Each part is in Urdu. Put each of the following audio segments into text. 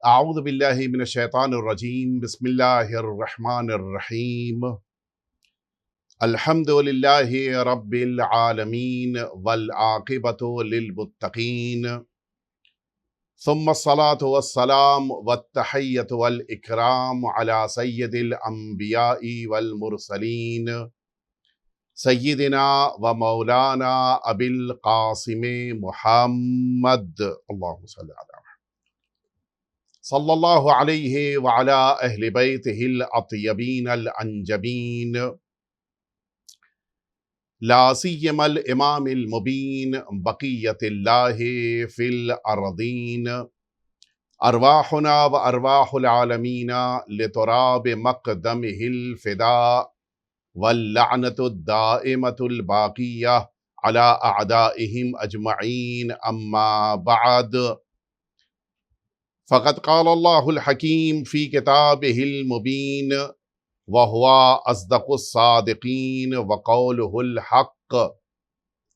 اعوذ باللہ من الشیطان الرجیم بسم اللہ الرحمن الرحیم الحمد للہ رب العالمین والعاقبۃ للمتقین ثم الصلاة والسلام والتحیۃ والاکرام علی سید الانبیاء والمرسلین سیدنا و مولانا ابی القاسم محمد اللہم صلی علی صلی اللہ علیہ وعلی اہل بیتہ الاطیبین الانجبین لا سیما الامام المبین بقیت اللہ فی الارضین ارواحنا و ارواح العالمین لتراب مقدمہ الفداء واللعنۃ الدائمۃ الباقیہ علی اعدائہم اجمعین اما بعد فقد قال اللہ الحکیم فی کتابہ المبین وہو اصدق الصادقین وقولہ الحق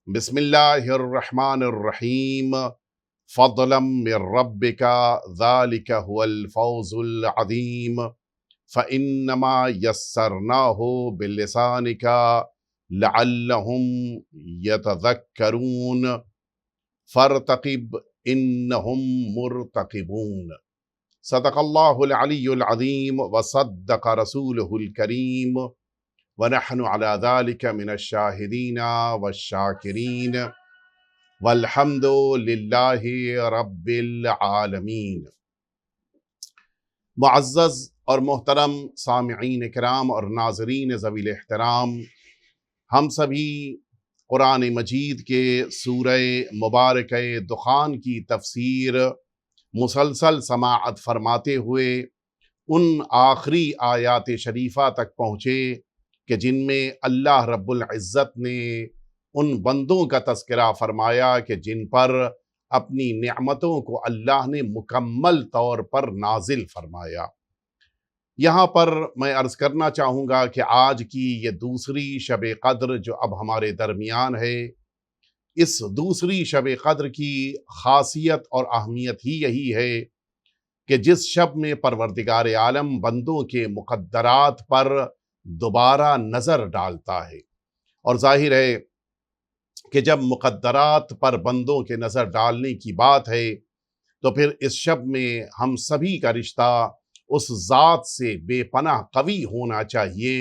بسم اللہ الرحمن الرحیم فضلا من ربک ذلک هو الفوز العظیم فإنما یسرناہ بلسانک لعلہم یتذکرون فارتقب انہم مرتقبون صدق اللہ العلی العظیم وصدق رسولہ الکریم ونحن علی ذلک من الشاہدین والشاکرین والحمد للہ رب العالمین۔ معزز اور محترم سامعین کرام اور ناظرین ذوی الاحترام، ہم سبھی قرآن مجید کے سورہ مبارکہ دخان کی تفسیر مسلسل سماعت فرماتے ہوئے ان آخری آیات شریفہ تک پہنچے کہ جن میں اللہ رب العزت نے ان بندوں کا تذکرہ فرمایا کہ جن پر اپنی نعمتوں کو اللہ نے مکمل طور پر نازل فرمایا۔ یہاں پر میں عرض کرنا چاہوں گا کہ آج کی یہ دوسری شب قدر جو اب ہمارے درمیان ہے، اس دوسری شب قدر کی خاصیت اور اہمیت ہی یہی ہے کہ جس شب میں پروردگار عالم بندوں کے مقدرات پر دوبارہ نظر ڈالتا ہے، اور ظاہر ہے کہ جب مقدرات پر بندوں کے نظر ڈالنے کی بات ہے تو پھر اس شب میں ہم سبھی کا رشتہ اس ذات سے بے پناہ قوی ہونا چاہیے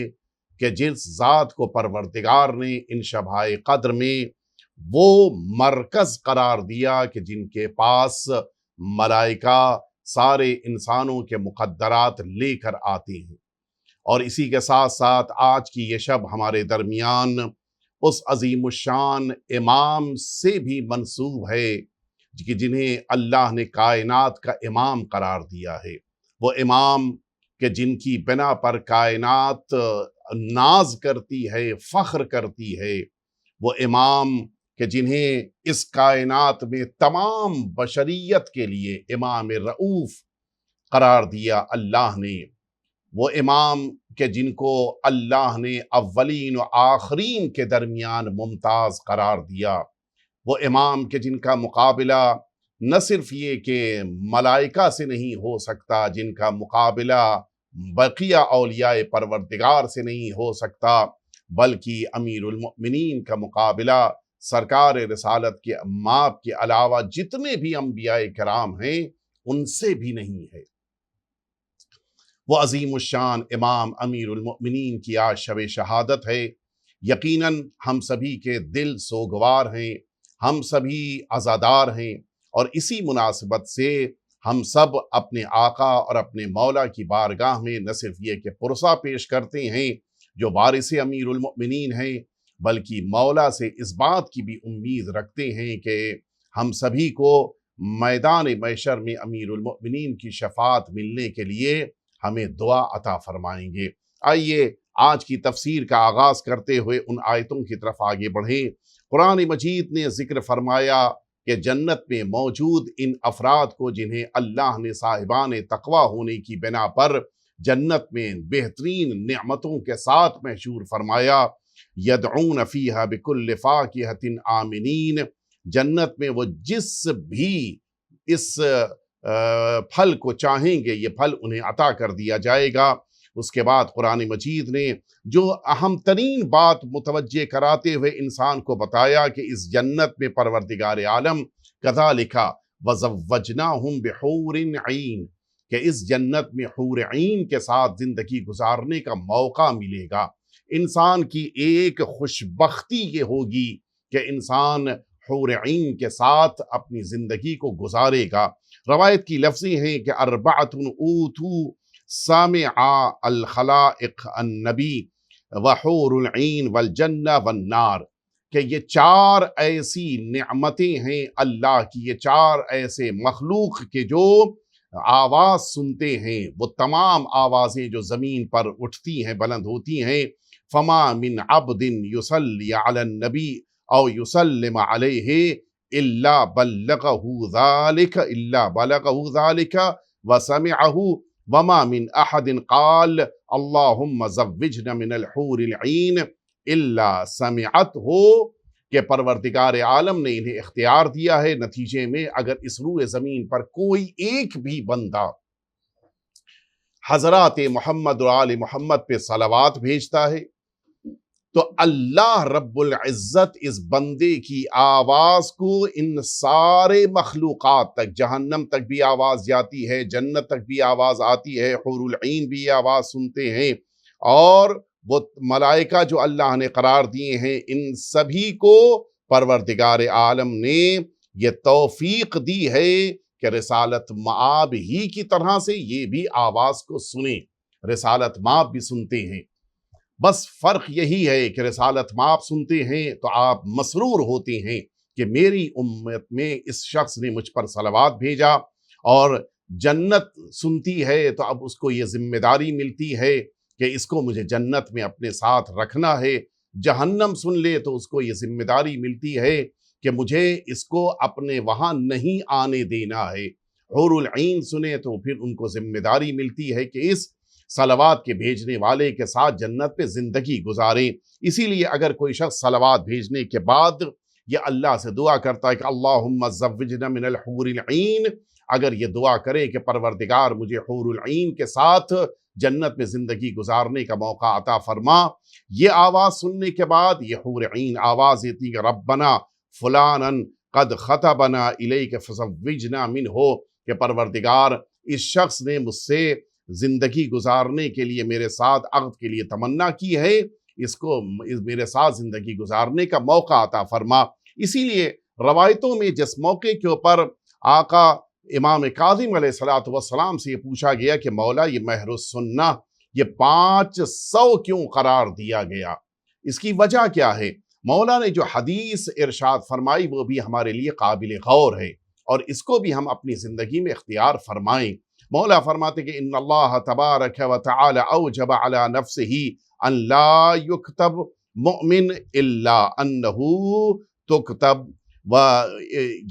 کہ جس ذات کو پروردگار نے ان شبائے قدر میں وہ مرکز قرار دیا کہ جن کے پاس ملائکہ سارے انسانوں کے مقدرات لے کر آتے ہیں، اور اسی کے ساتھ ساتھ آج کی یہ شب ہمارے درمیان اس عظیم الشان امام سے بھی منسوب ہے کہ جنہیں اللہ نے کائنات کا امام قرار دیا ہے، وہ امام کہ جن کی بنا پر کائنات ناز کرتی ہے، فخر کرتی ہے، وہ امام کہ جنہیں اس کائنات میں تمام بشریت کے لیے امام رؤوف قرار دیا اللہ نے، وہ امام کہ جن کو اللہ نے اولین و آخرین کے درمیان ممتاز قرار دیا، وہ امام کہ جن کا مقابلہ نہ صرف یہ کہ ملائکہ سے نہیں ہو سکتا، جن کا مقابلہ بقیہ اولیاء پروردگار سے نہیں ہو سکتا، بلکہ امیر المؤمنین کا مقابلہ سرکار رسالت کے ماپ کے علاوہ جتنے بھی انبیاء کرام ہیں ان سے بھی نہیں ہے۔ وہ عظیم الشان امام امیر المؤمنین کی آج شب شہادت ہے۔ یقیناً ہم سبھی کے دل سوگوار ہیں، ہم سبھی عزادار ہیں، اور اسی مناسبت سے ہم سب اپنے آقا اور اپنے مولا کی بارگاہ میں نہ صرف یہ کہ پرسہ پیش کرتے ہیں جو وارث امیر المؤمنین ہیں، بلکہ مولا سے اس بات کی بھی امید رکھتے ہیں کہ ہم سبھی کو میدان محشر میں امیر المؤمنین کی شفاعت ملنے کے لیے ہمیں دعا عطا فرمائیں گے۔ آئیے آج کی تفسیر کا آغاز کرتے ہوئے ان آیتوں کی طرف آگے بڑھیں۔ قرآن مجید نے ذکر فرمایا کہ جنت میں موجود ان افراد کو جنہیں اللہ نے صاحبان تقوی ہونے کی بنا پر جنت میں بہترین نعمتوں کے ساتھ محشور فرمایا، یدعون فیہا بکل فاکہۃ آمنین، جنت میں وہ جس بھی اس پھل کو چاہیں گے یہ پھل انہیں عطا کر دیا جائے گا۔ اس کے بعد قرآن مجید نے جو اہم ترین بات متوجہ کراتے ہوئے انسان کو بتایا کہ اس جنت میں پروردگار عالم کذالک وزوجناہم بحور عین، کہ اس جنت میں حور عین کے ساتھ زندگی گزارنے کا موقع ملے گا۔ انسان کی ایک خوش بختی یہ ہوگی کہ انسان حور عین کے ساتھ اپنی زندگی کو گزارے گا۔ روایت کی لفظی ہیں کہ اربعۃ اوتوا سامع الخلائق النبی وحور العین والجنہ والنار، کہ یہ چار ایسی نعمتیں ہیں اللہ کی، یہ چار ایسے مخلوق کے جو آواز سنتے ہیں، وہ تمام آوازیں جو زمین پر اٹھتی ہیں بلند ہوتی ہیں، فما من عبد یصلی علی النبی او یسلم علیہ الا بلغہ ذالک وسمعہ وما من احد قال اللہم زوجنا من الحور العین الا سمعتہ، کہ پروردگار عالم نے انہیں اختیار دیا ہے۔ نتیجے میں اگر اس روئے زمین پر کوئی ایک بھی بندہ حضرات محمد و آل محمد پہ صلوات بھیجتا ہے تو اللہ رب العزت اس بندے کی آواز کو ان سارے مخلوقات تک، جہنم تک بھی آواز جاتی ہے، جنت تک بھی آواز آتی ہے، حور العین بھی آواز سنتے ہیں، اور وہ ملائکہ جو اللہ نے قرار دیے ہیں، ان سبھی کو پروردگار عالم نے یہ توفیق دی ہے کہ رسالت مآب ہی کی طرح سے یہ بھی آواز کو سنیں۔ رسالت مآب بھی سنتے ہیں، بس فرق یہی ہے کہ رسالت مآب سنتے ہیں تو آپ مسرور ہوتے ہیں کہ میری امت میں اس شخص نے مجھ پر صلوات بھیجا، اور جنت سنتی ہے تو اب اس کو یہ ذمہ داری ملتی ہے کہ اس کو مجھے جنت میں اپنے ساتھ رکھنا ہے۔ جہنم سن لے تو اس کو یہ ذمہ داری ملتی ہے کہ مجھے اس کو اپنے وہاں نہیں آنے دینا ہے۔ حور العین سنے تو پھر ان کو ذمہ داری ملتی ہے کہ اس صلوات کے بھیجنے والے کے ساتھ جنت پہ زندگی گزاریں۔ اسی لیے اگر کوئی شخص صلوات بھیجنے کے بعد یہ اللہ سے دعا کرتا ہے کہ اللہم زوجنا من الحور العین، اگر یہ دعا کرے کہ پروردگار مجھے حور العین کے ساتھ جنت میں زندگی گزارنے کا موقع عطا فرما، یہ آواز سننے کے بعد یہ حور عین آواز دیتی کہ ربنا فلانا قد خطبنا الیک فزوجنا منہ، کہ پروردگار اس شخص نے مجھ سے زندگی گزارنے کے لیے میرے ساتھ عقد کے لیے تمنا کی ہے، اس کو میرے ساتھ زندگی گزارنے کا موقع عطا فرما۔ اسی لیے روایتوں میں جس موقع کے اوپر آقا امام کاظم علیہ السلام سے یہ پوچھا گیا کہ مولا یہ مہر السنہ یہ 500 کیوں قرار دیا گیا، اس کی وجہ کیا ہے؟ مولا نے جو حدیث ارشاد فرمائی وہ بھی ہمارے لیے قابل غور ہے، اور اس کو بھی ہم اپنی زندگی میں اختیار فرمائیں۔ مولا فرماتے کہ ان اللہ تبارک و تعالی اوجب علی نفسہ ان لا یکتب مؤمن الا انہ تکتب، و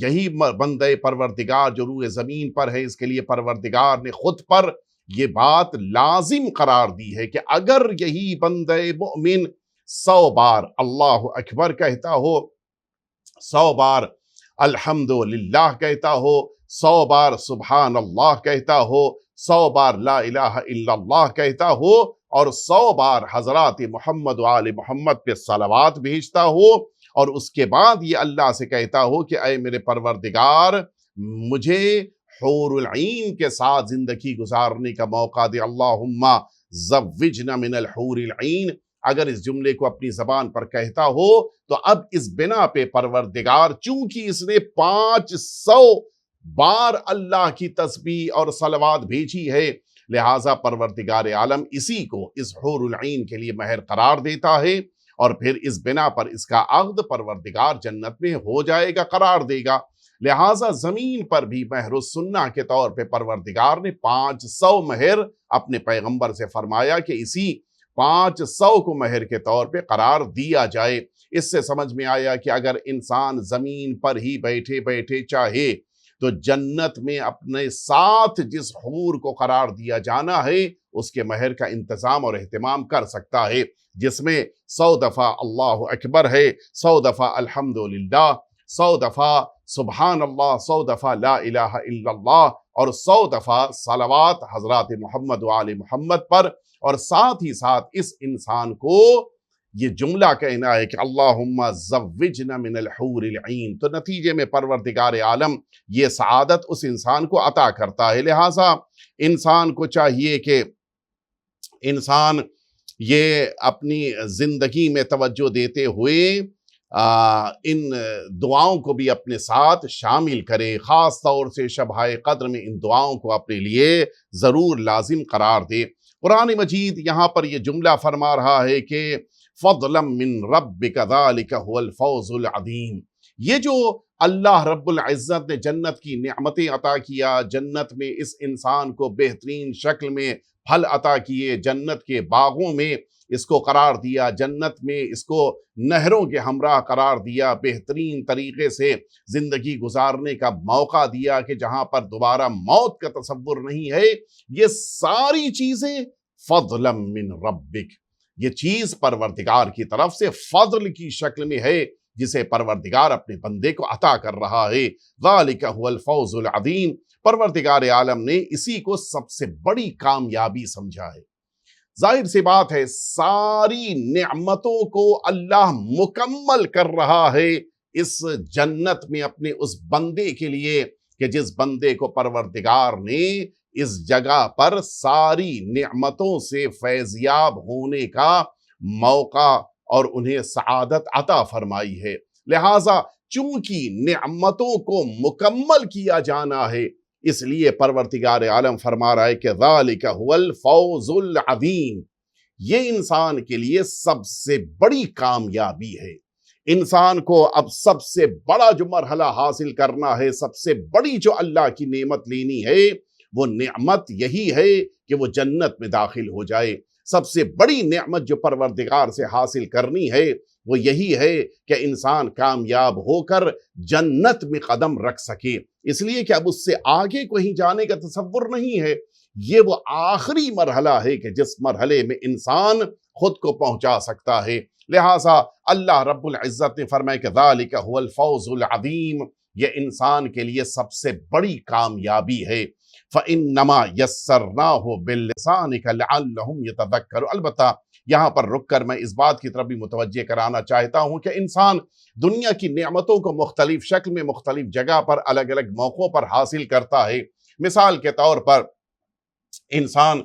یہی بندہ پروردگار جو روئے زمین پر ہے اس کے لیے پروردگار نے خود پر یہ بات لازم قرار دی ہے کہ اگر یہی بندہ مؤمن 100 بار اللہ اکبر کہتا ہو، 100 بار الحمدللہ کہتا ہو، 100 بار سبحان اللہ کہتا ہو، 100 بار لا الہ الا اللہ کہتا ہو، اور 100 بار حضرات محمد و آل محمد پہ صلوات بھیجتا ہو، اور اس کے بعد یہ اللہ سے کہتا ہو کہ اے میرے پروردگار مجھے حور العین کے ساتھ زندگی گزارنے کا موقع دے، اللہم زوجنا من الحور العین، اگر اس جملے کو اپنی زبان پر کہتا ہو تو اب اس بنا پہ پروردگار چونکہ اس نے 500 بار اللہ کی تسبیح اور صلوات بھیجی ہے، لہٰذا پروردگار عالم اسی کو اس حور العین کے لیے مہر قرار دیتا ہے، اور پھر اس بنا پر اس کا عقد پروردگار جنت میں ہو جائے گا، قرار دے گا۔ لہٰذا زمین پر بھی مہر السنہ کے طور پہ پروردگار نے 500 مہر اپنے پیغمبر سے فرمایا کہ اسی 500 کو مہر کے طور پہ قرار دیا جائے۔ اس سے سمجھ میں آیا کہ اگر انسان زمین پر ہی بیٹھے بیٹھے چاہے تو جنت میں اپنے ساتھ جس حور کو قرار دیا جانا ہے اس کے مہر کا انتظام اور اہتمام کر سکتا ہے، جس میں 100 دفعہ اللہ اکبر ہے، 100 دفعہ الحمدللہ، 100 دفعہ سبحان اللہ، 100 دفعہ لا الہ الا اللہ، اور 100 دفعہ صلوات حضرات محمد و آل محمد پر، اور ساتھ ہی ساتھ اس انسان کو یہ جملہ کہنا ہے کہ اللہم زوجنا من الحور العین، تو نتیجے میں پروردگار عالم یہ سعادت اس انسان کو عطا کرتا ہے۔ لہٰذا انسان کو چاہیے کہ انسان یہ اپنی زندگی میں توجہ دیتے ہوئے ان دعاؤں کو بھی اپنے ساتھ شامل کرے، خاص طور سے شبۂ قدر میں ان دعاؤں کو اپنے لیے ضرور لازم قرار دے۔ قرآن مجید یہاں پر یہ جملہ فرما رہا ہے کہ فضلا من ربک ذالک هو الفوز العظیم، یہ جو اللہ رب العزت نے جنت کی نعمتیں عطا کیا، جنت میں اس انسان کو بہترین شکل میں پھل عطا کیے، جنت کے باغوں میں اس کو قرار دیا، جنت میں اس کو نہروں کے ہمراہ قرار دیا، بہترین طریقے سے زندگی گزارنے کا موقع دیا کہ جہاں پر دوبارہ موت کا تصور نہیں ہے، یہ ساری چیزیں فضلا من ربک، یہ چیز پروردگار کی طرف سے فضل کی شکل میں ہے جسے پروردگار اپنے بندے کو عطا کر رہا ہے۔ ذالک هو الفوز العظیم، پروردگار عالم نے اسی کو سب سے بڑی کامیابی سمجھا ہے۔ ظاہر سی بات ہے ساری نعمتوں کو اللہ مکمل کر رہا ہے اس جنت میں اپنے اس بندے کے لیے کہ جس بندے کو پروردگار نے اس جگہ پر ساری نعمتوں سے فیضیاب ہونے کا موقع اور انہیں سعادت عطا فرمائی ہے۔ لہٰذا چونکہ نعمتوں کو مکمل کیا جانا ہے، اس لیے پروردگار عالم فرما رہا ہے کہ ذالک هو الفوز العظیم، یہ انسان کے لیے سب سے بڑی کامیابی ہے۔ انسان کو اب سب سے بڑا جو مرحلہ حاصل کرنا ہے، سب سے بڑی جو اللہ کی نعمت لینی ہے، وہ نعمت یہی ہے کہ وہ جنت میں داخل ہو جائے۔ سب سے بڑی نعمت جو پروردگار سے حاصل کرنی ہے وہ یہی ہے کہ انسان کامیاب ہو کر جنت میں قدم رکھ سکے، اس لیے کہ اب اس سے آگے کہیں جانے کا تصور نہیں ہے۔ یہ وہ آخری مرحلہ ہے کہ جس مرحلے میں انسان خود کو پہنچا سکتا ہے۔ لہٰذا اللہ رب العزت نے فرمایا کہ ذالک هو الفوز العظیم، یہ انسان کے لیے سب سے بڑی کامیابی ہے۔ فَإِنَّمَا يَسَّرْنَاهُ بِاللِّسَانِكَ لَعَلَّهُمْ يَتَذَكَّرُونَ۔ البتہ یہاں پر رک کر میں اس بات کی طرف بھی متوجہ کرانا چاہتا ہوں کہ انسان دنیا کی نعمتوں کو مختلف شکل میں مختلف جگہ پر الگ الگ موقعوں پر حاصل کرتا ہے۔ مثال کے طور پر انسان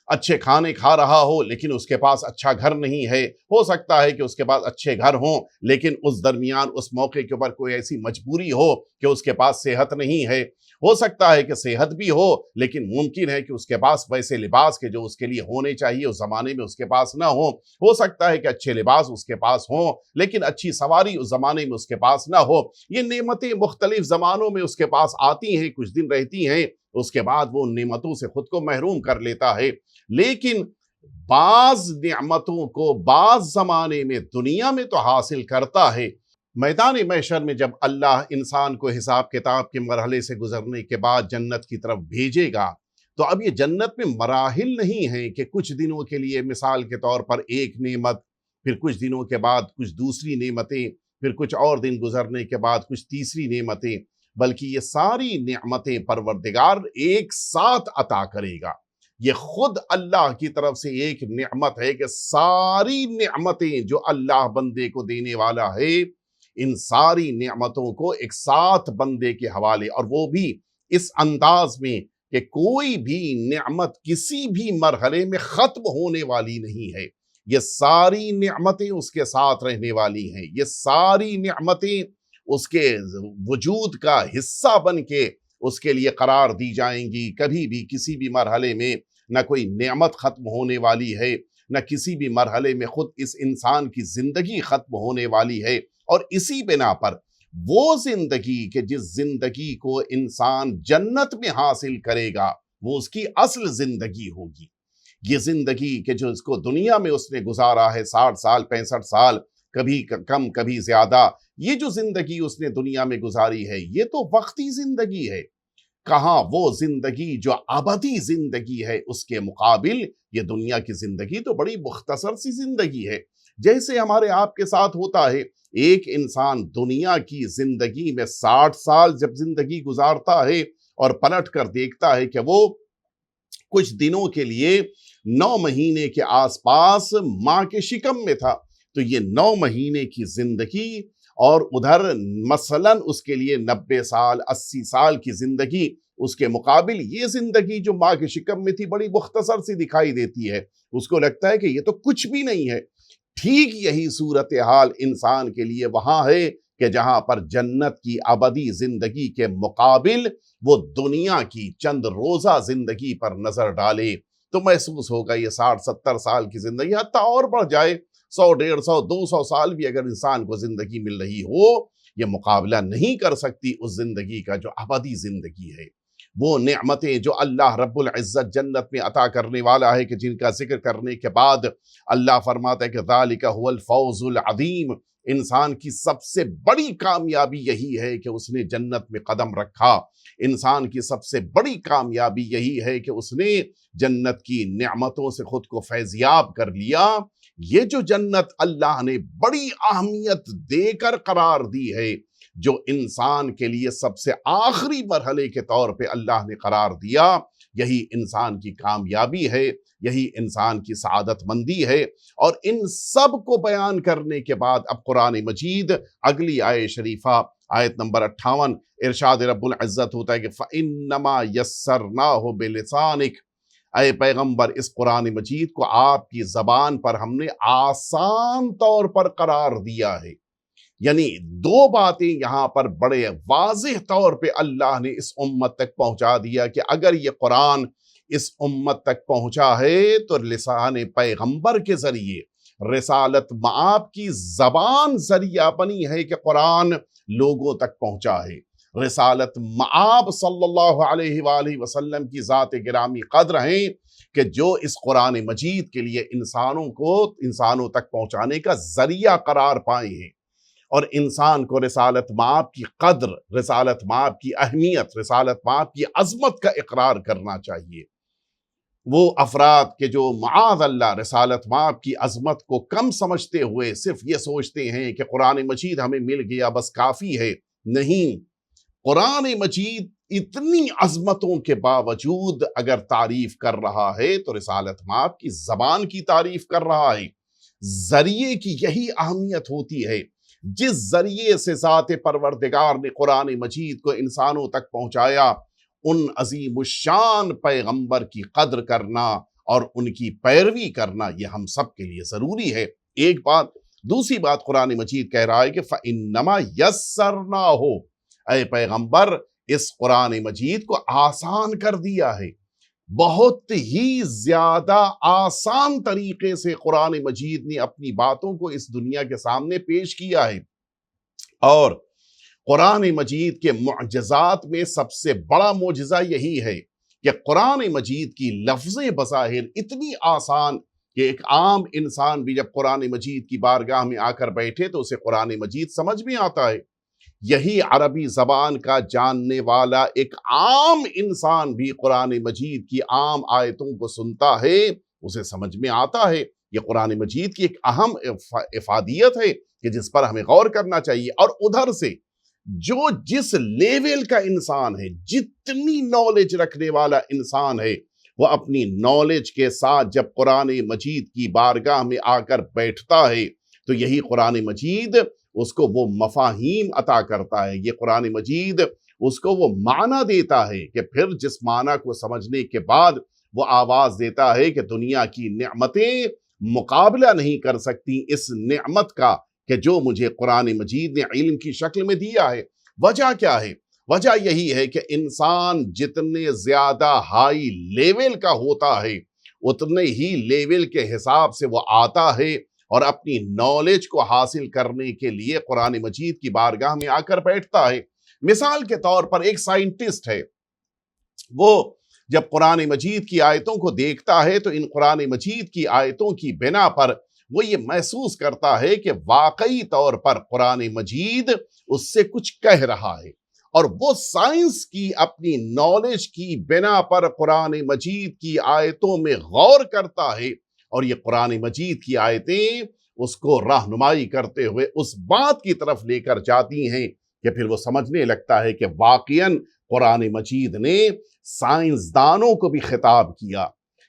اچھے کھانے کھا رہا ہو لیکن اس کے پاس اچھا گھر نہیں ہے، ہو سکتا ہے کہ اس کے پاس اچھے گھر ہوں لیکن اس درمیان اس موقع کے اوپر کوئی ایسی مجبوری ہو کہ اس کے پاس صحت نہیں ہے، ہو سکتا ہے کہ صحت بھی ہو لیکن ممکن ہے کہ اس کے پاس ویسے لباس کے جو اس کے لیے ہونے چاہیے اس زمانے میں اس کے پاس نہ ہو سکتا ہے کہ اچھے لباس اس کے پاس ہوں لیکن اچھی سواری اس زمانے میں اس کے پاس نہ ہو۔ یہ نعمتیں مختلف زمانوں میں اس کے پاس آتی ہیں، کچھ دن رہتی ہیں، اس کے بعد وہ ان نعمتوں سے خود کو محروم کر لیتا ہے۔ لیکن بعض نعمتوں کو بعض زمانے میں دنیا میں تو حاصل کرتا ہے، میدان محشر میں جب اللہ انسان کو حساب کتاب کے مرحلے سے گزرنے کے بعد جنت کی طرف بھیجے گا تو اب یہ جنت میں مراحل نہیں ہیں کہ کچھ دنوں کے لیے مثال کے طور پر ایک نعمت، پھر کچھ دنوں کے بعد کچھ دوسری نعمتیں، پھر کچھ اور دن گزرنے کے بعد کچھ تیسری نعمتیں، بلکہ یہ ساری نعمتیں پروردگار ایک ساتھ عطا کرے گا۔ یہ خود اللہ کی طرف سے ایک نعمت ہے کہ ساری نعمتیں جو اللہ بندے کو دینے والا ہے ان ساری نعمتوں کو ایک ساتھ بندے کے حوالے، اور وہ بھی اس انداز میں کہ کوئی بھی نعمت کسی بھی مرحلے میں ختم ہونے والی نہیں ہے، یہ ساری نعمتیں اس کے ساتھ رہنے والی ہیں، یہ ساری نعمتیں اس کے وجود کا حصہ بن کے اس کے لیے قرار دی جائیں گی۔ کبھی بھی کسی بھی مرحلے میں نہ کوئی نعمت ختم ہونے والی ہے، نہ کسی بھی مرحلے میں خود اس انسان کی زندگی ختم ہونے والی ہے، اور اسی بنا پر وہ زندگی کہ جس زندگی کو انسان جنت میں حاصل کرے گا وہ اس کی اصل زندگی ہوگی۔ یہ زندگی کہ جو اس کو دنیا میں اس نے گزارا ہے 60 سال 65 سال، کبھی کم کبھی زیادہ، یہ جو زندگی اس نے دنیا میں گزاری ہے یہ تو وقتی زندگی ہے۔ کہاں وہ زندگی جو ابدی زندگی ہے، اس کے مقابل یہ دنیا کی زندگی تو بڑی مختصر سی زندگی ہے۔ جیسے ہمارے آپ کے ساتھ ہوتا ہے، ایک انسان دنیا کی زندگی میں 60 سال جب زندگی گزارتا ہے اور پلٹ کر دیکھتا ہے کہ وہ کچھ دنوں کے لیے 9 مہینے کے آس پاس ماں کے شکم میں تھا، تو یہ 9 مہینے کی زندگی اور ادھر مثلاً اس کے لیے 90 سال 80 سال کی زندگی، اس کے مقابل یہ زندگی جو ماں کے شکم میں تھی بڑی مختصر سی دکھائی دیتی ہے۔ اس کو لگتا ہے کہ یہ تو کچھ بھی نہیں ہے۔ ٹھیک یہی صورتحال انسان کے لیے وہاں ہے کہ جہاں پر جنت کی ابدی زندگی کے مقابل وہ دنیا کی چند روزہ زندگی پر نظر ڈالے تو محسوس ہوگا یہ 60-70 سال کی زندگی، حتیٰ اور بڑھ جائے 100 150 200 سال بھی اگر انسان کو زندگی مل رہی ہو، یہ مقابلہ نہیں کر سکتی اس زندگی کا جو ابدی زندگی ہے۔ وہ نعمتیں جو اللہ رب العزت جنت میں عطا کرنے والا ہے کہ جن کا ذکر کرنے کے بعد اللہ فرماتا ہے کہ ذالک هو الفوز العظیم، انسان کی سب سے بڑی کامیابی یہی ہے کہ اس نے جنت میں قدم رکھا۔ انسان کی سب سے بڑی کامیابی یہی ہے کہ اس نے جنت کی نعمتوں سے خود کو فیضیاب کر لیا۔ یہ جو جنت اللہ نے بڑی اہمیت دے کر قرار دی ہے، جو انسان کے لیے سب سے آخری مرحلے کے طور پہ اللہ نے قرار دیا، یہی انسان کی کامیابی ہے، یہی انسان کی سعادت مندی ہے۔ اور ان سب کو بیان کرنے کے بعد اب قرآن مجید اگلی آیت شریفہ آیت نمبر 58 ارشاد رب العزت ہوتا ہے کہ فَإِنَّمَا يَسَّرْنَاهُ بِلِسَانِكَ، اے پیغمبر اس قرآن مجید کو آپ کی زبان پر ہم نے آسان طور پر قرار دیا ہے۔ یعنی دو باتیں یہاں پر بڑے واضح طور پہ اللہ نے اس امت تک پہنچا دیا کہ اگر یہ قرآن اس امت تک پہنچا ہے تو لسان پیغمبر کے ذریعے، رسالت مآب کی زبان ذریعہ بنی ہے کہ قرآن لوگوں تک پہنچا ہے۔ رسالت مآب صلی اللہ علیہ وآلہ وسلم کی ذات گرامی قدر ہیں کہ جو اس قرآن مجید کے لیے انسانوں تک پہنچانے کا ذریعہ قرار پائے ہیں۔ اور انسان کو رسالت مآب کی قدر، رسالت مآب کی اہمیت، رسالت مآب کی عظمت کا اقرار کرنا چاہیے۔ وہ افراد کہ جو معاذ اللہ رسالت مآب کی عظمت کو کم سمجھتے ہوئے صرف یہ سوچتے ہیں کہ قرآن مجید ہمیں مل گیا بس کافی ہے، نہیں، قرآن مجید اتنی عظمتوں کے باوجود اگر تعریف کر رہا ہے تو رسالت مآب کی زبان کی تعریف کر رہا ہے۔ ذریعے کی یہی اہمیت ہوتی ہے، جس ذریعے سے ذات پروردگار نے قرآن مجید کو انسانوں تک پہنچایا، ان عظیم الشان پیغمبر کی قدر کرنا اور ان کی پیروی کرنا یہ ہم سب کے لیے ضروری ہے۔ ایک بات۔ دوسری بات قرآن مجید کہہ رہا ہے کہ فَإِنَّمَا يَسَّرْنَاهُ، اے پیغمبر اس قرآن مجید کو آسان کر دیا ہے۔ بہت ہی زیادہ آسان طریقے سے قرآن مجید نے اپنی باتوں کو اس دنیا کے سامنے پیش کیا ہے۔ اور قرآن مجید کے معجزات میں سب سے بڑا معجزہ یہی ہے کہ قرآن مجید کی لفظیں بظاہر اتنی آسان کہ ایک عام انسان بھی جب قرآن مجید کی بارگاہ میں آ کر بیٹھے تو اسے قرآن مجید سمجھ میں آتا ہے۔ یہی عربی زبان کا جاننے والا ایک عام انسان بھی قرآن مجید کی عام آیتوں کو سنتا ہے، اسے سمجھ میں آتا ہے۔ یہ قرآن مجید کی ایک اہم افادیت ہے کہ جس پر ہمیں غور کرنا چاہیے۔ اور ادھر سے جو جس لیول کا انسان ہے، جتنی نالج رکھنے والا انسان ہے، وہ اپنی نالج کے ساتھ جب قرآن مجید کی بارگاہ میں آ کر بیٹھتا ہے تو یہی قرآن مجید اس کو وہ مفاہیم عطا کرتا ہے، یہ قرآن مجید اس کو وہ معنی دیتا ہے کہ پھر جس معنی کو سمجھنے کے بعد وہ آواز دیتا ہے کہ دنیا کی نعمتیں مقابلہ نہیں کر سکتی اس نعمت کا کہ جو مجھے قرآن مجید نے علم کی شکل میں دیا ہے۔ وجہ کیا ہے؟ وجہ یہی ہے کہ انسان جتنے زیادہ ہائی لیول کا ہوتا ہے اتنے ہی لیول کے حساب سے وہ آتا ہے اور اپنی نالج کو حاصل کرنے کے لیے قرآن مجید کی بارگاہ میں آ کر بیٹھتا ہے۔ مثال کے طور پر ایک سائنٹسٹ ہے، وہ جب قرآن مجید کی آیتوں کو دیکھتا ہے تو ان قرآن مجید کی آیتوں کی بنا پر وہ یہ محسوس کرتا ہے کہ واقعی طور پر قرآن مجید اس سے کچھ کہہ رہا ہے اور وہ سائنس کی اپنی نالج کی بنا پر قرآن مجید کی آیتوں میں غور کرتا ہے، اور یہ قرآن مجید کی آیتیں اس کو رہنمائی کرتے ہوئے اس بات کی طرف لے کر جاتی ہیں کہ پھر وہ سمجھنے لگتا ہے کہ واقعاً قرآن مجید نے سائنسدانوں کو بھی خطاب کیا۔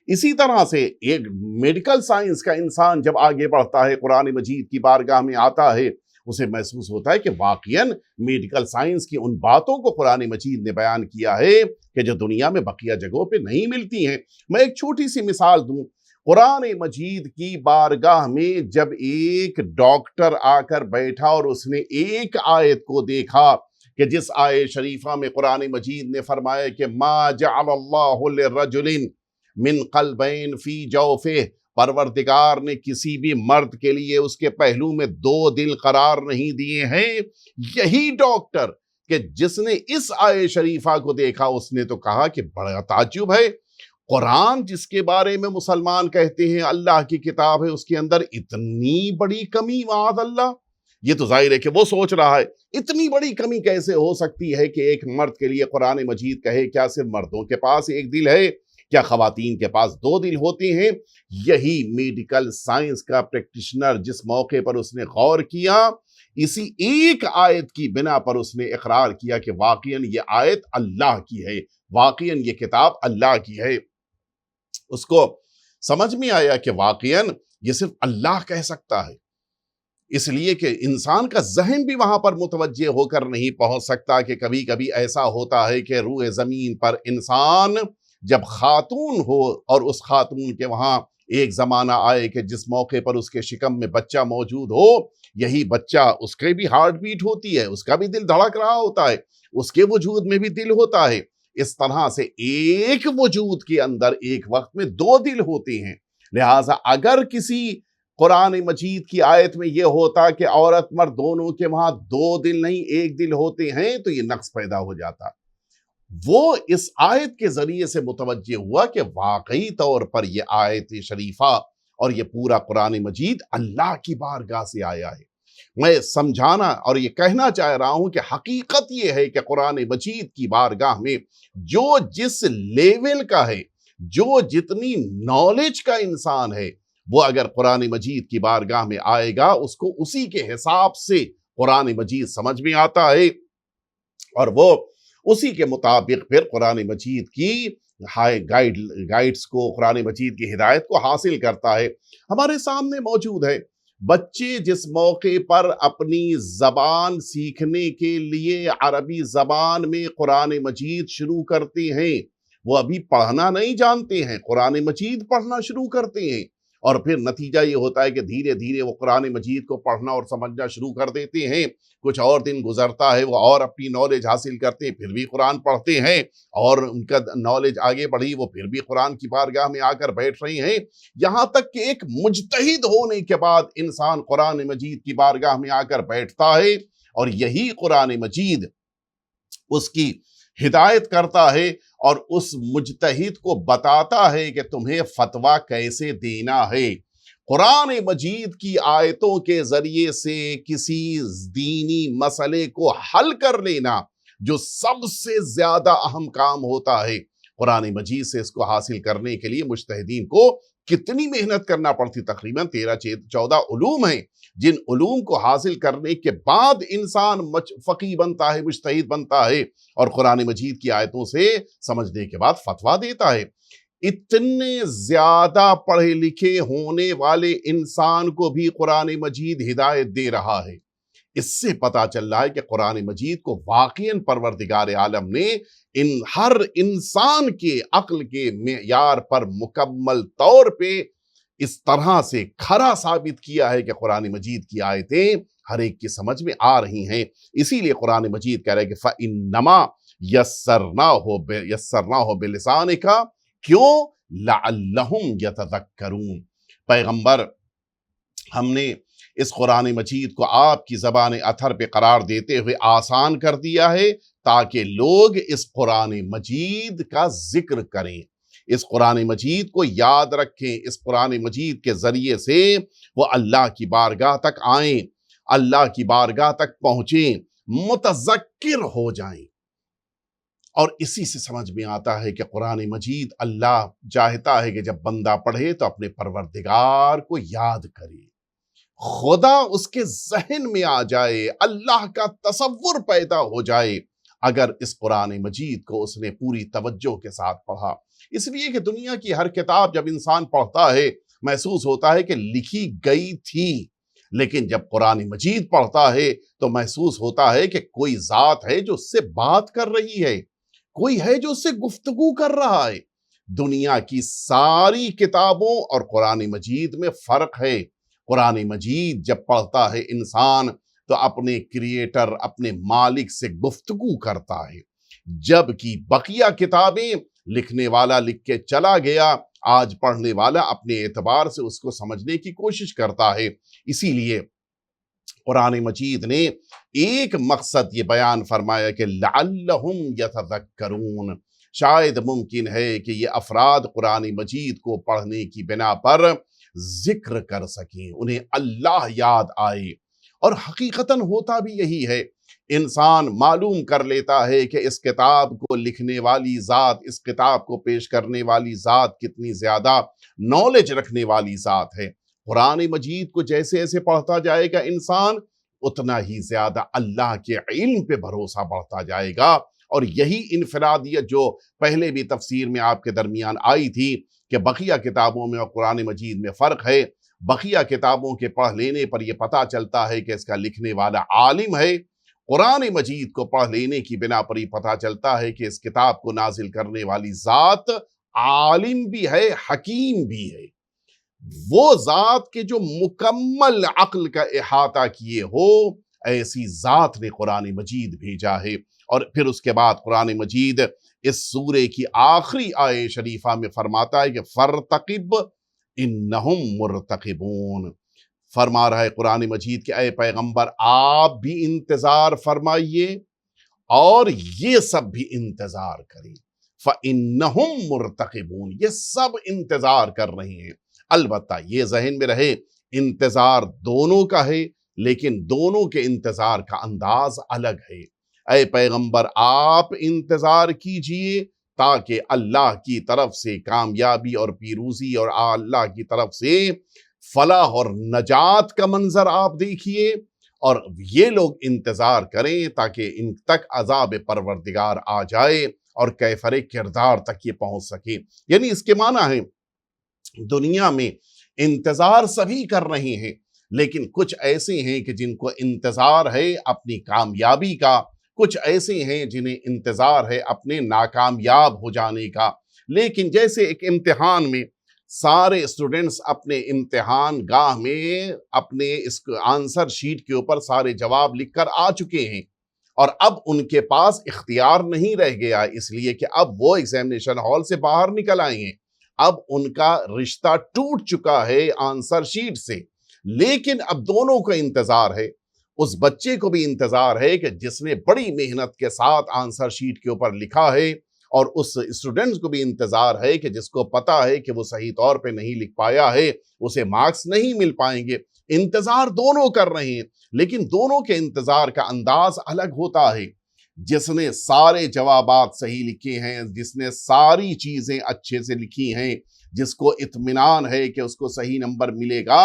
اسی طرح سے ایک میڈیکل سائنس کا انسان جب آگے بڑھتا ہے، قرآن مجید کی بارگاہ میں آتا ہے، اسے محسوس ہوتا ہے کہ واقعاً میڈیکل سائنس کی ان باتوں کو قرآن مجید نے بیان کیا ہے کہ جو دنیا میں بقیہ جگہوں پہ نہیں ملتی ہیں۔ میں ایک چھوٹی سی مثال دوں، قرآن مجید کی بارگاہ میں جب ایک ڈاکٹر آ کر بیٹھا اور اس نے ایک آیت کو دیکھا کہ جس آیت شریفہ میں قرآن مجید نے فرمایا کہ ما جعل اللہ لرجل من قلبین فی جوفہ، پروردگار نے کسی بھی مرد کے لیے اس کے پہلو میں دو دل قرار نہیں دیے ہیں، یہی ڈاکٹر کہ جس نے اس آیت شریفہ کو دیکھا اس نے تو کہا کہ بڑا تعجب ہے، قرآن جس کے بارے میں مسلمان کہتے ہیں اللہ کی کتاب ہے، اس کے اندر اتنی بڑی کمی، معاذ اللہ۔ یہ تو ظاہر ہے کہ وہ سوچ رہا ہے اتنی بڑی کمی کیسے ہو سکتی ہے کہ ایک مرد کے لیے قرآن مجید کہے کیا صرف مردوں کے پاس ایک دل ہے، کیا خواتین کے پاس دو دل ہوتے ہیں؟ یہی میڈیکل سائنس کا پریکٹیشنر جس موقع پر اس نے غور کیا، اسی ایک آیت کی بنا پر اس نے اقرار کیا کہ واقعاً یہ آیت اللہ کی ہے، واقعاً یہ کتاب اللہ کی ہے۔ اس کو سمجھ میں آیا کہ واقعاً یہ صرف اللہ کہہ سکتا ہے، اس لیے کہ انسان کا ذہن بھی وہاں پر متوجہ ہو کر نہیں پہنچ سکتا کہ کبھی کبھی ایسا ہوتا ہے کہ روئے زمین پر انسان جب خاتون ہو اور اس خاتون کے وہاں ایک زمانہ آئے کہ جس موقع پر اس کے شکم میں بچہ موجود ہو، یہی بچہ اس کے بھی ہارٹ بیٹ ہوتی ہے، اس کا بھی دل دھڑک رہا ہوتا ہے، اس کے وجود میں بھی دل ہوتا ہے۔ اس طرح سے ایک وجود کے اندر ایک وقت میں دو دل ہوتے ہیں۔ لہٰذا اگر کسی قرآن مجید کی آیت میں یہ ہوتا کہ عورت مرد دونوں کے وہاں دو دل نہیں ایک دل ہوتے ہیں تو یہ نقص پیدا ہو جاتا۔ وہ اس آیت کے ذریعے سے متوجہ ہوا کہ واقعی طور پر یہ آیت شریفہ اور یہ پورا قرآن مجید اللہ کی بارگاہ سے آیا ہے۔ میں سمجھانا اور یہ کہنا چاہ رہا ہوں کہ حقیقت یہ ہے کہ قرآن مجید کی بارگاہ میں جو جس لیول کا ہے، جو جتنی نالج کا انسان ہے، وہ اگر قرآن مجید کی بارگاہ میں آئے گا اس کو اسی کے حساب سے قرآن مجید سمجھ میں آتا ہے، اور وہ اسی کے مطابق پھر قرآن مجید کی گائیڈز کو، قرآن مجید کی ہدایت کو حاصل کرتا ہے۔ ہمارے سامنے موجود ہے بچے جس موقع پر اپنی زبان سیکھنے کے لیے عربی زبان میں قرآن مجید شروع کرتے ہیں، وہ ابھی پڑھنا نہیں جانتے ہیں، قرآن مجید پڑھنا شروع کرتے ہیں، اور پھر نتیجہ یہ ہوتا ہے کہ دھیرے دھیرے وہ قرآن مجید کو پڑھنا اور سمجھنا شروع کر دیتے ہیں۔ کچھ اور دن گزرتا ہے، وہ اور اپنی نالج حاصل کرتے ہیں، پھر بھی قرآن پڑھتے ہیں، اور ان کا نالج آگے بڑھی، وہ پھر بھی قرآن کی بارگاہ میں آ کر بیٹھ رہے ہیں، یہاں تک کہ ایک مجتہد ہونے کے بعد انسان قرآن مجید کی بارگاہ میں آ کر بیٹھتا ہے، اور یہی قرآن مجید اس کی ہدایت کرتا ہے اور اس مجتہد کو بتاتا ہے کہ تمہیں فتویٰ کیسے دینا ہے۔ قرآن مجید کی آیتوں کے ذریعے سے کسی دینی مسئلے کو حل کر لینا جو سب سے زیادہ اہم کام ہوتا ہے، قرآن مجید سے اس کو حاصل کرنے کے لیے مجتہدین کو کتنی محنت کرنا پڑتی، تقریباً 13-14 علوم ہیں جن علوم کو حاصل کرنے کے بعد انسان فقیہ بنتا ہے، مجتہد بنتا ہے، اور قرآن مجید کی آیتوں سے سمجھنے کے بعد فتویٰ دیتا ہے۔ اتنے زیادہ پڑھے لکھے ہونے والے انسان کو بھی قرآن مجید ہدایت دے رہا ہے۔ اس سے پتہ چل رہا ہے کہ قرآن مجید کو واقعاً پروردگار عالم نے ہر انسان کے عقل کے معیار پر مکمل طور پہ اس طرح سے کھرا ثابت کیا ہے کہ قرآن مجید کی آیتیں ہر ایک کی سمجھ میں آ رہی ہیں۔ اسی لیے قرآن مجید کہہ رہا ہے کہ فَإِنَّمَا يَسَّرْنَاهُ بِلِسَانِكَ، کیوں؟ لَعَلَّهُمْ يَتَذَكَّرُونَ۔ پیغمبر، ہم نے اس قرآن مجید کو آپ کی زبان اطہر پہ قرار دیتے ہوئے آسان کر دیا ہے تاکہ لوگ اس قرآن مجید کا ذکر کریں، اس قرآن مجید کو یاد رکھیں، اس قرآن مجید کے ذریعے سے وہ اللہ کی بارگاہ تک آئیں، اللہ کی بارگاہ تک پہنچیں، متذکر ہو جائیں۔ اور اسی سے سمجھ میں آتا ہے کہ قرآن مجید اللہ چاہتا ہے کہ جب بندہ پڑھے تو اپنے پروردگار کو یاد کرے، خدا اس کے ذہن میں آ جائے، اللہ کا تصور پیدا ہو جائے اگر اس قرآن مجید کو اس نے پوری توجہ کے ساتھ پڑھا۔ اس لیے کہ دنیا کی ہر کتاب جب انسان پڑھتا ہے محسوس ہوتا ہے کہ لکھی گئی تھی، لیکن جب قرآن مجید پڑھتا ہے تو محسوس ہوتا ہے کہ کوئی ذات ہے جو اس سے بات کر رہی ہے، کوئی ہے جو اس سے گفتگو کر رہا ہے۔ دنیا کی ساری کتابوں اور قرآن مجید میں فرق ہے۔ قرآن مجید جب پڑھتا ہے انسان تو اپنے کریٹر، اپنے مالک سے گفتگو کرتا ہے، جبکہ بقیہ کتابیں لکھنے والا لکھ کے چلا گیا، آج پڑھنے والا اپنے اعتبار سے اس کو سمجھنے کی کوشش کرتا ہے۔ اسی لیے قرآن مجید نے ایک مقصد یہ بیان فرمایا کہ لعلہم یتذکرون، شاید ممکن ہے کہ یہ افراد قرآن مجید کو پڑھنے کی بنا پر ذکر کر سکیں، انہیں اللہ یاد آئے۔ اور حقیقتاً ہوتا بھی یہی ہے، انسان معلوم کر لیتا ہے کہ اس کتاب کو لکھنے والی ذات، اس کتاب کو پیش کرنے والی ذات کتنی زیادہ نالج رکھنے والی ذات ہے۔ قرآن مجید کو جیسے جیسے پڑھتا جائے گا انسان، اتنا ہی زیادہ اللہ کے علم پہ بھروسہ بڑھتا جائے گا۔ اور یہی انفرادیت جو پہلے بھی تفسیر میں آپ کے درمیان آئی تھی کہ بقیہ کتابوں میں اور قرآن مجید میں فرق ہے۔ بقیہ کتابوں کے پڑھ لینے پر یہ پتہ چلتا ہے کہ اس کا لکھنے والا عالم ہے، قرآن مجید کو پڑھ لینے کی بنا پر یہ پتہ چلتا ہے کہ اس کتاب کو نازل کرنے والی ذات عالم بھی ہے، حکیم بھی ہے، وہ ذات کے جو مکمل عقل کا احاطہ کیے ہو، ایسی ذات نے قرآن مجید بھیجا ہے۔ اور پھر اس کے بعد قرآن مجید اس سورے کی آخری آیے شریفہ میں فرماتا ہے کہ فَارْتَقِبْ اِنَّهُمْ مُرْتَقِبُونَ، فرما رہا ہے قرآن مجید کہ اے پیغمبر آپ بھی انتظار فرمائیے اور یہ سب بھی انتظار کریں۔ فَإِنَّهُمْ مُرْتَقِبُونَ، یہ سب انتظار کر رہے ہیں۔ البتہ یہ ذہن میں رہے انتظار دونوں کا ہے، لیکن دونوں کے انتظار کا انداز الگ ہے۔ اے پیغمبر آپ انتظار کیجئے تاکہ اللہ کی طرف سے کامیابی اور پیروزی اور اللہ کی طرف سے فلاح اور نجات کا منظر آپ دیکھیے، اور یہ لوگ انتظار کریں تاکہ ان تک عذاب پروردگار آ جائے اور کیفر کردار تک یہ پہنچ سکے۔ یعنی اس کے معنی ہے دنیا میں انتظار سبھی کر رہے ہیں، لیکن کچھ ایسے ہیں کہ جن کو انتظار ہے اپنی کامیابی کا، کچھ ایسے ہیں جنہیں انتظار ہے اپنے ناکامیاب ہو جانے کا۔ لیکن جیسے ایک امتحان میں سارے اسٹوڈنٹس اپنے امتحان گاہ میں اپنے اس آنسر شیٹ کے اوپر سارے جواب لکھ کر آ چکے ہیں، اور اب ان کے پاس اختیار نہیں رہ گیا، اس لیے کہ اب وہ ایگزامینیشن ہال سے باہر نکل آئے ہیں، اب ان کا رشتہ ٹوٹ چکا ہے آنسر شیٹ سے۔ لیکن اب دونوں کو انتظار ہے، اس بچے کو بھی انتظار ہے کہ جس نے بڑی محنت کے ساتھ آنسر شیٹ کے اوپر لکھا ہے، اور اس اسٹوڈنٹس کو بھی انتظار ہے کہ جس کو پتا ہے کہ وہ صحیح طور پہ نہیں لکھ پایا ہے، اسے مارکس نہیں مل پائیں گے۔ انتظار دونوں کر رہے ہیں، لیکن دونوں کے انتظار کا انداز الگ ہوتا ہے۔ جس نے سارے جوابات صحیح لکھے ہیں، جس نے ساری چیزیں اچھے سے لکھی ہیں، جس کو اطمینان ہے کہ اس کو صحیح نمبر ملے گا،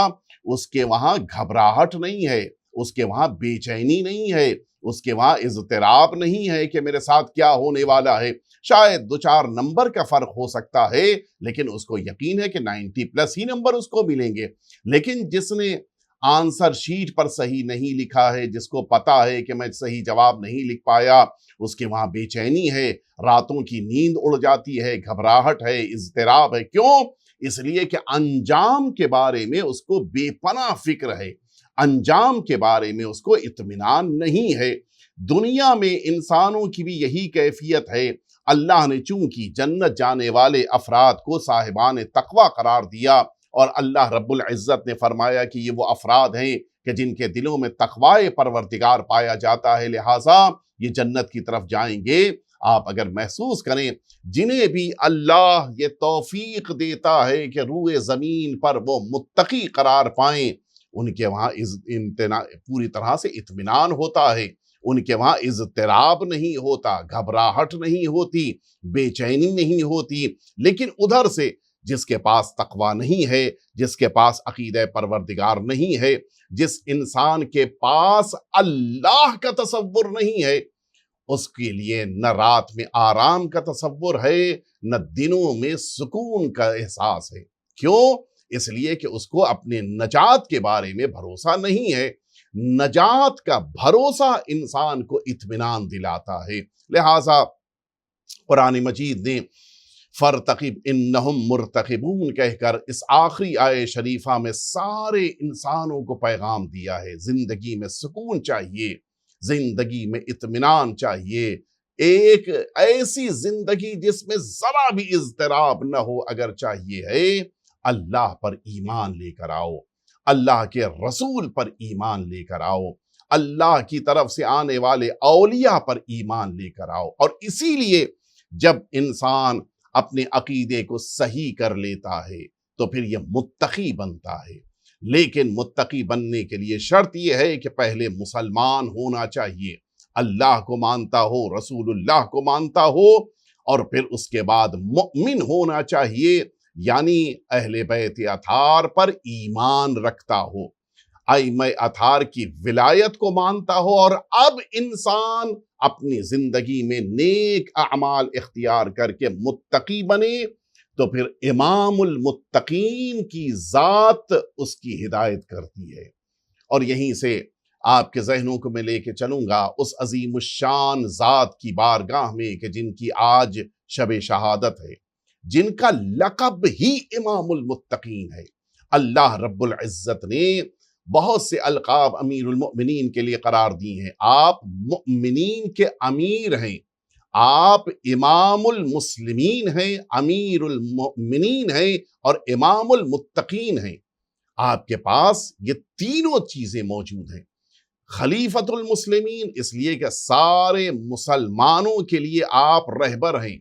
اس کے وہاں گھبراہٹ نہیں ہے، اس کے وہاں بے چینی نہیں ہے، اس کے وہاں اضطراب نہیں ہے کہ میرے ساتھ کیا ہونے والا ہے۔ شاید 2-4 نمبر کا فرق ہو سکتا ہے، لیکن اس کو یقین ہے کہ 90+ ہی نمبر اس کو ملیں گے۔ لیکن جس نے آنسر شیٹ پر صحیح نہیں لکھا ہے، جس کو پتا ہے کہ میں صحیح جواب نہیں لکھ پایا، اس کے وہاں بے چینی ہے، راتوں کی نیند اڑ جاتی ہے، گھبراہٹ ہے، اضطراب ہے۔ کیوں؟ اس لیے کہ انجام کے بارے میں اس کو بے پناہ فکر ہے، انجام کے بارے میں اس کو اطمینان نہیں ہے۔ دنیا میں انسانوں کی بھی یہی کیفیت ہے۔ اللہ نے چونکہ جنت جانے والے افراد کو صاحبان تقوی قرار دیا، اور اللہ رب العزت نے فرمایا کہ یہ وہ افراد ہیں کہ جن کے دلوں میں تقوی پروردگار پایا جاتا ہے، لہٰذا یہ جنت کی طرف جائیں گے۔ آپ اگر محسوس کریں جنہیں بھی اللہ یہ توفیق دیتا ہے کہ روئے زمین پر وہ متقی قرار پائیں، ان کے وہاں پوری طرح سے اطمینان ہوتا ہے، ان کے وہاں اضطراب نہیں ہوتا، گھبراہٹ نہیں ہوتی، بے چینی نہیں ہوتی۔ لیکن ادھر سے جس کے پاس تقویٰ نہیں ہے، جس کے پاس عقیدہ پروردگار نہیں ہے، جس انسان کے پاس اللہ کا تصور نہیں ہے، اس کے لیے نہ رات میں آرام کا تصور ہے، نہ دنوں میں سکون کا احساس ہے۔ کیوں؟ اس لیے کہ اس کو اپنے نجات کے بارے میں بھروسہ نہیں ہے۔ نجات کا بھروسہ انسان کو اطمینان دلاتا ہے۔ لہٰذا قرآن مجید نے فرتقب انہم مرتقبون کہہ کر اس آخری آیے شریفہ میں سارے انسانوں کو پیغام دیا ہے۔ زندگی میں سکون چاہیے، زندگی میں اطمینان چاہیے، ایک ایسی زندگی جس میں ذرا بھی اضطراب نہ ہو اگر چاہیے ہے، اللہ پر ایمان لے کر آؤ، اللہ کے رسول پر ایمان لے کر آؤ، اللہ کی طرف سے آنے والے اولیاء پر ایمان لے کر آؤ۔ اور اسی لیے جب انسان اپنے عقیدے کو صحیح کر لیتا ہے تو پھر یہ متقی بنتا ہے۔ لیکن متقی بننے کے لیے شرط یہ ہے کہ پہلے مسلمان ہونا چاہیے، اللہ کو مانتا ہو، رسول اللہ کو مانتا ہو، اور پھر اس کے بعد مؤمن ہونا چاہیے، یعنی اہل بیت اطہار پر ایمان رکھتا ہو، ائمہ اطہار کی ولایت کو مانتا ہو، اور اب انسان اپنی زندگی میں نیک اعمال اختیار کر کے متقی بنے، تو پھر امام المتقین کی ذات اس کی ہدایت کرتی ہے۔ اور یہیں سے آپ کے ذہنوں کو میں لے کے چلوں گا اس عظیم الشان ذات کی بارگاہ میں کہ جن کی آج شب شہادت ہے، جن کا لقب ہی امام المتقین ہے۔ اللہ رب العزت نے بہت سے القاب امیر المؤمنین کے لیے قرار دی ہیں۔ آپ مؤمنین کے امیر ہیں، آپ امام المسلمین ہیں، امیر المؤمنین ہیں، اور امام المتقین ہیں۔ آپ کے پاس یہ تینوں چیزیں موجود ہیں۔ خلیفۃ المسلمین اس لیے کہ سارے مسلمانوں کے لیے آپ رہبر ہیں،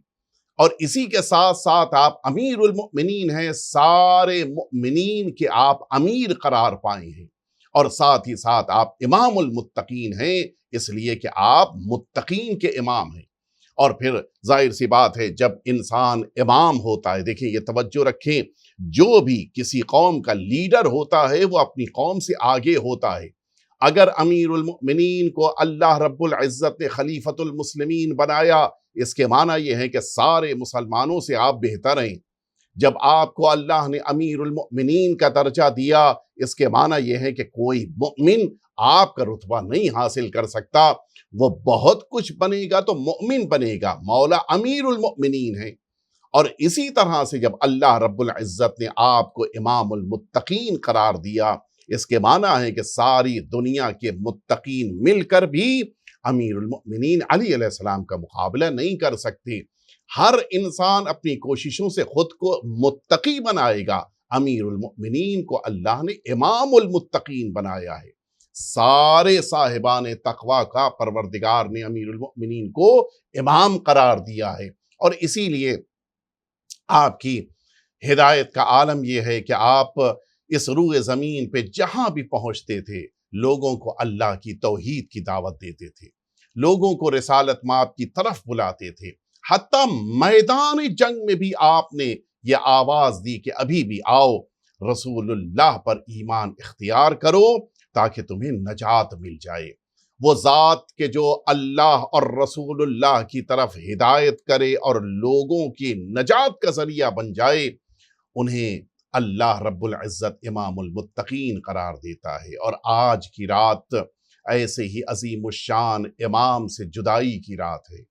اور اسی کے ساتھ ساتھ آپ امیر المؤمنین ہیں، سارے مؤمنین کے آپ امیر قرار پائے ہیں، اور ساتھ ہی ساتھ آپ امام المتقین ہیں، اس لیے کہ آپ متقین کے امام ہیں۔ اور پھر ظاہر سی بات ہے جب انسان امام ہوتا ہے، دیکھیں یہ توجہ رکھیں، جو بھی کسی قوم کا لیڈر ہوتا ہے وہ اپنی قوم سے آگے ہوتا ہے۔ اگر امیر المؤمنین کو اللہ رب العزت نے خلیفۃ المسلمین بنایا، اس کے معنی یہ ہے کہ سارے مسلمانوں سے آپ بہتر ہیں۔ جب آپ کو اللہ نے امیر المؤمنین کا درجہ دیا، اس کے معنی یہ ہے کہ کوئی مؤمن آپ کا رتبہ نہیں حاصل کر سکتا، وہ بہت کچھ بنے گا تو مؤمن بنے گا، مولا امیر المؤمنین ہے۔ اور اسی طرح سے جب اللہ رب العزت نے آپ کو امام المتقین قرار دیا، اس کے معنی ہے کہ ساری دنیا کے متقین مل کر بھی امیر المؤمنین علی علیہ السلام کا مقابلہ نہیں کر سکتے۔ ہر انسان اپنی کوششوں سے خود کو متقی بنائے گا، امیر المؤمنین کو اللہ نے امام المتقین بنایا ہے۔ سارے صاحبان تقویٰ کا پروردگار نے امیر المؤمنین کو امام قرار دیا ہے۔ اور اسی لیے آپ کی ہدایت کا عالم یہ ہے کہ آپ اس روئے زمین پہ جہاں بھی پہنچتے تھے لوگوں کو اللہ کی توحید کی دعوت دیتے تھے، لوگوں کو رسالت مآب کی طرف بلاتے تھے۔ حتیٰ میدان جنگ میں بھی آپ نے یہ آواز دی کہ ابھی بھی آؤ، رسول اللہ پر ایمان اختیار کرو تاکہ تمہیں نجات مل جائے۔ وہ ذات کہ جو اللہ اور رسول اللہ کی طرف ہدایت کرے اور لوگوں کی نجات کا ذریعہ بن جائے، انہیں اللہ رب العزت امام المتقین قرار دیتا ہے۔ اور آج کی رات ایسے ہی عظیم الشان امام سے جدائی کی رات ہے۔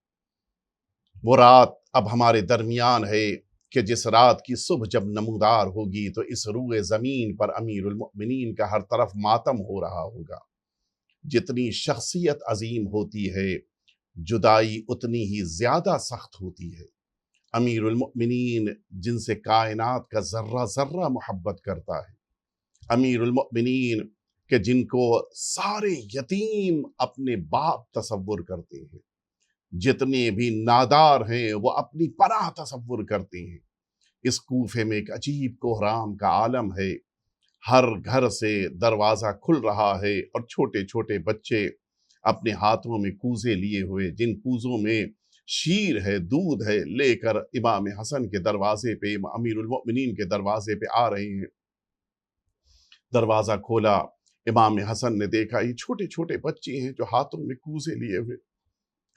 وہ رات اب ہمارے درمیان ہے کہ جس رات کی صبح جب نمودار ہوگی تو اس روئے زمین پر امیر المؤمنین کا ہر طرف ماتم ہو رہا ہوگا۔ جتنی شخصیت عظیم ہوتی ہے، جدائی اتنی ہی زیادہ سخت ہوتی ہے۔ امیر المؤمنین جن سے کائنات کا ذرہ ذرہ محبت کرتا ہے، امیر المؤمنین کہ جن کو سارے یتیم اپنے باپ تصور کرتے ہیں، جتنے بھی نادار ہیں وہ اپنی پناہ تصور کرتے ہیں۔ اس کوفے میں ایک عجیب کوہرام کا عالم ہے، ہر گھر سے دروازہ کھل رہا ہے اور چھوٹے چھوٹے بچے اپنے ہاتھوں میں کوزے لیے ہوئے، جن کوزوں میں شیر ہے، دودھ ہے، لے کر امام حسن کے دروازے پہ، امیر المؤمنین کے دروازے پہ آ رہے ہیں۔ دروازہ کھولا، امام حسن نے دیکھا یہ چھوٹے چھوٹے بچے ہیں جو ہاتھوں میں کوزے لیے ہوئے۔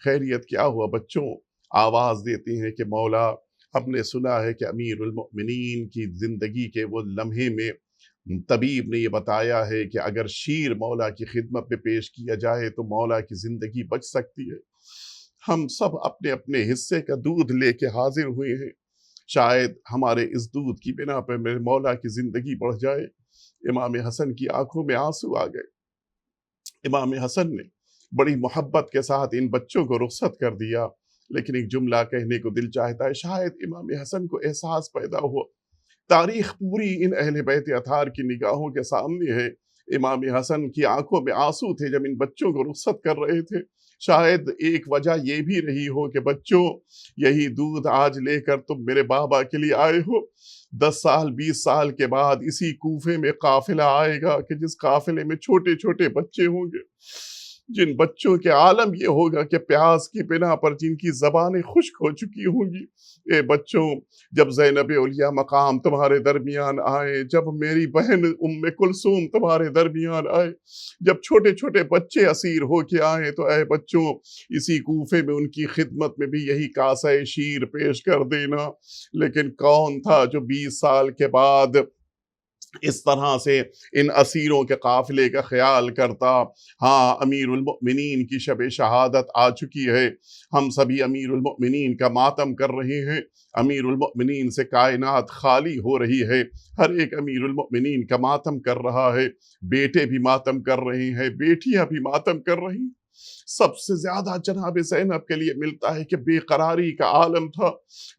خیریت کیا ہوا بچوں؟ آواز دیتے ہیں کہ مولا، ہم نے سنا ہے کہ امیر المؤمنین کی زندگی کے وہ لمحے میں طبیب نے یہ بتایا ہے کہ اگر شیر مولا کی خدمت میں پیش کیا جائے تو مولا کی زندگی بچ سکتی ہے۔ ہم سب اپنے اپنے حصے کا دودھ لے کے حاضر ہوئے ہیں، شاید ہمارے اس دودھ کی بنا پہ میرے مولا کی زندگی بڑھ جائے۔ امام حسن کی آنکھوں میں آنسو آ گئے۔ امام حسن نے بڑی محبت کے ساتھ ان بچوں کو رخصت کر دیا، لیکن ایک جملہ کہنے کو دل چاہتا ہے، شاید امام حسن کو احساس پیدا ہو۔ تاریخ پوری ان اہل بیت اطہار کی نگاہوں کے سامنے ہے۔ امام حسن کی آنکھوں میں آنسو تھے جب ان بچوں کو رخصت کر رہے تھے۔ شاید ایک وجہ یہ بھی رہی ہو کہ بچوں، یہی دودھ آج لے کر تم میرے بابا کے لیے آئے ہو۔ 10 سال 20 سال کے بعد اسی کوفے میں قافلہ آئے گا کہ جس قافلے میں چھوٹے چھوٹے بچے ہوں گے، جن بچوں کے عالم یہ ہوگا کہ پیاس کی بنا پر جن کی زبانیں خشک ہو چکی ہوں گی۔ اے بچوں، جب زینب اولیاء مقام تمہارے درمیان آئے، جب میری بہن ام کلثوم تمہارے درمیان آئے، جب چھوٹے چھوٹے بچے اسیر ہو کے آئے، تو اے بچوں، اسی کوفے میں ان کی خدمت میں بھی یہی کاسہ شیر پیش کر دینا۔ لیکن کون تھا جو 20 سال کے بعد اس طرح سے ان اسیروں کے قافلے کا خیال کرتا؟ ہاں، امیر المؤمنین کی شب شہادت آ چکی ہے، ہم سبھی امیر المؤمنین کا ماتم کر رہے ہیں۔ امیر المؤمنین سے کائنات خالی ہو رہی ہے، ہر ایک امیر المؤمنین کا ماتم کر رہا ہے، بیٹے بھی ماتم کر رہے ہیں، بیٹیاں بھی ماتم کر رہی ہیں۔ سب سے زیادہ جناب زینب کے لیے ملتا ہے کہ بے قراری کا عالم تھا۔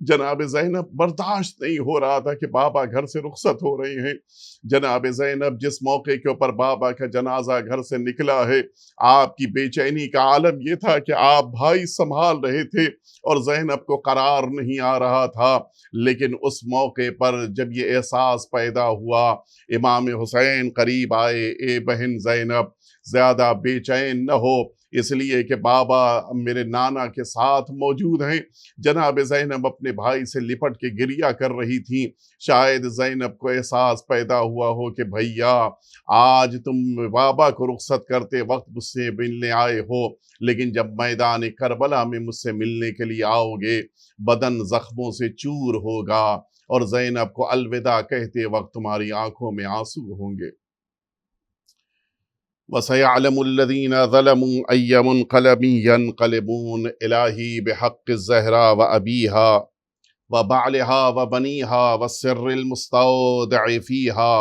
جناب زینب برداشت نہیں ہو رہا تھا کہ بابا گھر سے رخصت ہو رہے ہیں۔ جناب زینب جس موقع کے اوپر بابا کا جنازہ گھر سے نکلا ہے، آپ کی بے چینی کا عالم یہ تھا کہ آپ بھائی سنبھال رہے تھے اور زینب کو قرار نہیں آ رہا تھا۔ لیکن اس موقع پر جب یہ احساس پیدا ہوا، امام حسین قریب آئے، اے بہن زینب، زیادہ بے چین نہ ہو، اس لیے کہ بابا میرے نانا کے ساتھ موجود ہیں۔ جناب زینب اپنے بھائی سے لپٹ کے گریہ کر رہی تھیں۔ شاید زینب کو احساس پیدا ہوا ہو کہ بھیا، آج تم بابا کو رخصت کرتے وقت مجھ سے ملنے آئے ہو، لیکن جب میدان کربلا میں مجھ سے ملنے کے لیے آؤ گے، بدن زخموں سے چور ہوگا اور زینب کو الوداع کہتے وقت تمہاری آنکھوں میں آنسو ہوں گے۔ وَسَيَعْلَمُ الَّذِينَ ظَلَمُوا أَيَّ مُنْقَلَبٍ يَنْقَلِبُونَ إِلَٰهِ بِحَقِّ الزَّهْرَاءِ وَأَبِيهَا وَبَعْلِهَا وَبَنِيهَا وَالسِّرِّ الْمُسْتَوْدَعِ فِيهَا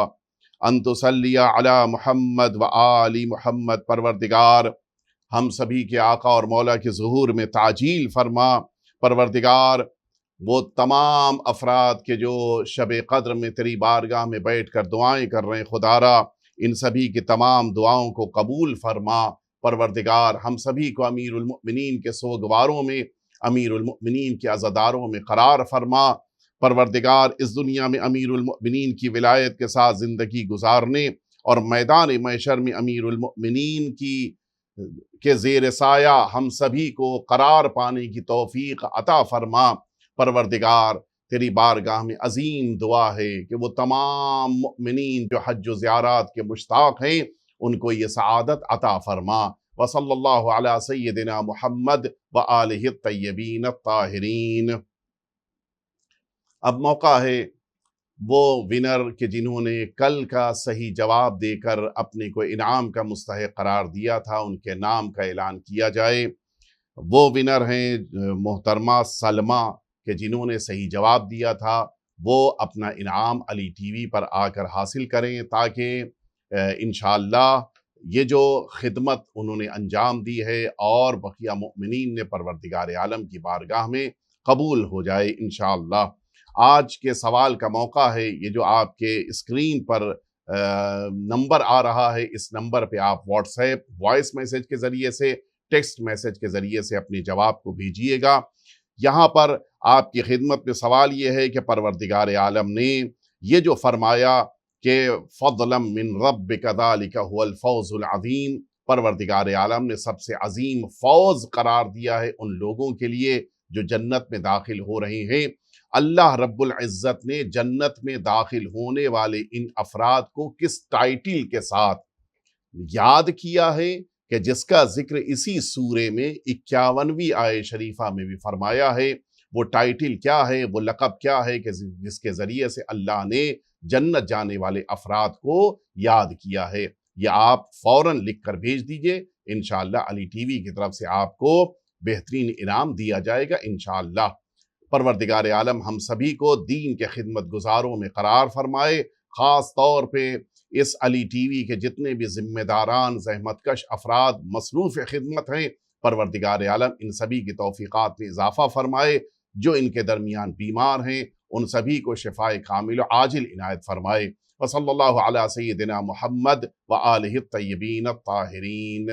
أَن تُصَلِّيَ عَلَى محمد وآل محمد۔ پروردگار، ہم سبھی کے آقا اور مولا کے ظہور میں تعجیل فرما۔ پروردگار، وہ تمام افراد کے جو شب قدر میں تیری بارگاہ میں بیٹھ کر دعائیں کر رہے ہیں، خدا را ان سبھی کی تمام دعاؤں کو قبول فرما۔ پروردگار، ہم سبھی کو امیر المؤمنین کے سوگواروں میں، امیر المؤمنین کے عزاداروں میں قرار فرما۔ پروردگار، اس دنیا میں امیر المؤمنین کی ولایت کے ساتھ زندگی گزارنے اور میدان محشر میں امیر المؤمنین کے زیر سایہ ہم سبھی کو قرار پانے کی توفیق عطا فرما۔ پروردگار، تیری بارگاہ میں عظیم دعا ہے کہ وہ تمام مؤمنین جو حج و زیارات کے مشتاق ہیں، ان کو یہ سعادت عطا فرما۔ وصلی اللہ علی سیدنا محمد وآلہ الطیبین الطاہرین۔ اب موقع ہے وہ ونر کہ جنہوں نے کل کا صحیح جواب دے کر اپنے کو انعام کا مستحق قرار دیا تھا، ان کے نام کا اعلان کیا جائے۔ وہ ونر ہیں محترمہ سلمہ کہ جنہوں نے صحیح جواب دیا تھا، وہ اپنا انعام علی ٹی وی پر آ کر حاصل کریں، تاکہ انشاءاللہ یہ جو خدمت انہوں نے انجام دی ہے اور بقیہ مؤمنین نے پروردگار عالم کی بارگاہ میں قبول ہو جائے انشاءاللہ۔ آج کے سوال کا موقع ہے، یہ جو آپ کے اسکرین پر نمبر آ رہا ہے، اس نمبر پہ آپ واٹس ایپ وائس میسج کے ذریعے سے، ٹیکسٹ میسج کے ذریعے سے اپنے جواب کو بھیجیے گا۔ یہاں پر آپ کی خدمت میں سوال یہ ہے کہ پروردگار عالم نے یہ جو فرمایا کہ فضلا من ربک ذلک هو الفوز العظیم، پروردگار عالم نے سب سے عظیم فوز قرار دیا ہے ان لوگوں کے لیے جو جنت میں داخل ہو رہے ہیں۔ اللہ رب العزت نے جنت میں داخل ہونے والے ان افراد کو کس ٹائٹل کے ساتھ یاد کیا ہے کہ جس کا ذکر اسی سورے میں 51ویں آیہ شریفہ میں بھی فرمایا ہے۔ وہ ٹائٹل کیا ہے، وہ لقب کیا ہے کہ جس کے ذریعے سے اللہ نے جنت جانے والے افراد کو یاد کیا ہے؟ یہ آپ فوراً لکھ کر بھیج دیجئے، انشاءاللہ علی ٹی وی کی طرف سے آپ کو بہترین انعام دیا جائے گا انشاءاللہ۔ پروردگار عالم ہم سبھی کو دین کے خدمت گزاروں میں قرار فرمائے، خاص طور پہ اس علی ٹی وی کے جتنے بھی ذمہ داران، زحمت کش افراد مصروف خدمت ہیں، پروردگار عالم ان سبھی کی توفیقات میں اضافہ فرمائے۔ جو ان کے درمیان بیمار ہیں ان سبھی کو شفائے کامل و عاجل عنایت فرمائے۔ وصلی اللہ علی سیدنا محمد وآلہ الطیبین الطاہرین۔